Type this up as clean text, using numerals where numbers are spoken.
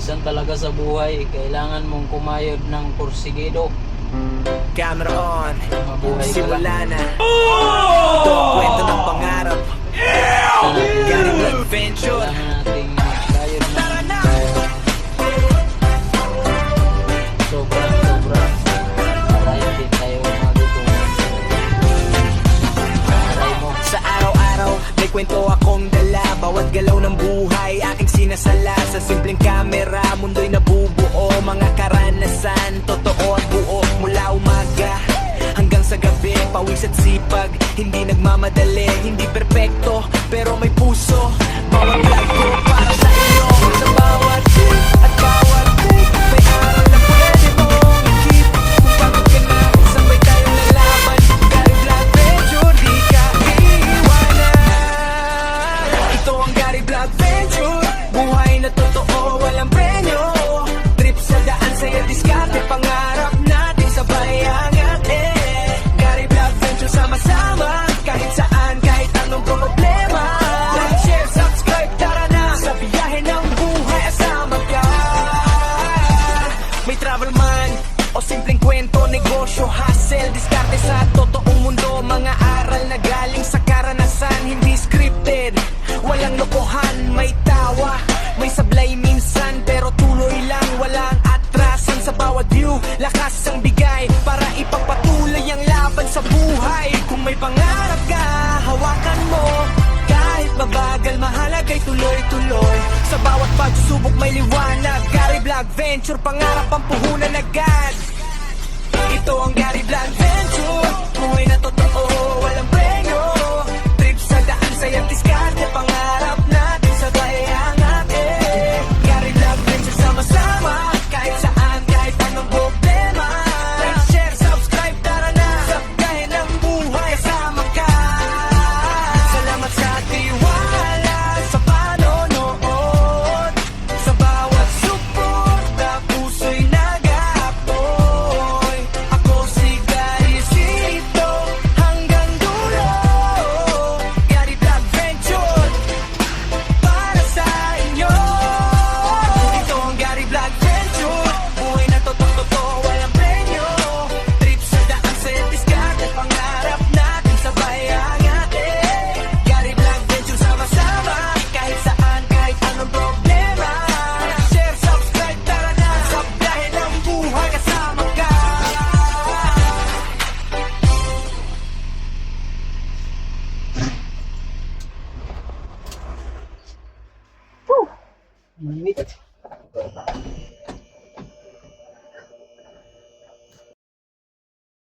minsan talaga sa buhay, kailangan mong kumayod ng porsigido. Camera on, Mabuhay ka lang. simula na. Ito ang kwento ng pangarap. Galing adventure. Kailangan nating magkayod ng sobra para hindi tayo magutuman. Aray mo. Sa araw-araw, may kwento akong dala. Bawat galaw ng buhay, aking sinasala. Sa simpleng kamera, mundo'y nabubuo. Mga karanasan, totoo at buo. Mula umaga hanggang sa gabi, pawis at sipag, hindi nagmamadali. Hindi perpekto, pero may puso. Bawat vlog ko para sa inyo. Sa bawat tip at bawat take, may aral na pwede mong i-keep. Kung pagod ka na, sabay tayong lalaban. Gary Vlog Venture, di ka iiwanan. Ito ang Gary Vlog Venture, buhay na totoo, walang premyo. Trip sa daan, saya diskarte, pangarap natin sabay angat Gary Vlog Venture, sama-sama, kahit saan, kahit anong problema. Like, share, subscribe, tara na sa biyahe ng buhay, asama ka. May travel man o simpleng kwento, negosyo, hustle, diskarte sa totoong mundo. Mga aral na galing sa karanasan, hindi scripted, walang lokohan. May tawa, may sablay minsan, pero tuloy lang, walang atrasan. Sa bawat view, lakas ang bigay para ipagpatuloy ang laban sa buhay. Kung may pangarap ka, hawakan mo. Kahit mabagal, mahalaga'y tuloy-tuloy. Sa bawat pagsubok may liwanag. Gary Vlog Venture, pangarap ang puhunan agad. Ito ang Gary Vlog Venture, buhay na totoo, walang premyo. Trip sa daan, saya diskarte, pangarap natin sabay angat Gary Vlog Venture, sama-sama, kahit saan, kahit anong problema. Like, share, subscribe, tara na sa biyahe ng buhay, kasama ka. Salamat sa tiwala, sa panonood. Sa bawat suporta, puso'y nag-aapoy. Ako si Gary Sito, hanggang dulo. Gary Vlog Venture, para sa inyo. Ito ang Gary Vlog Venture, buhay na totoo, walang premyo. Trip sa daan, saya diskarte, pangarap natin sabay angat Gary Vlog Venture, sama-sama, kahit saan, kahit anong problema. Share, subscribe, tara na sa biyahe ng buhay, kasama ka. Mainit.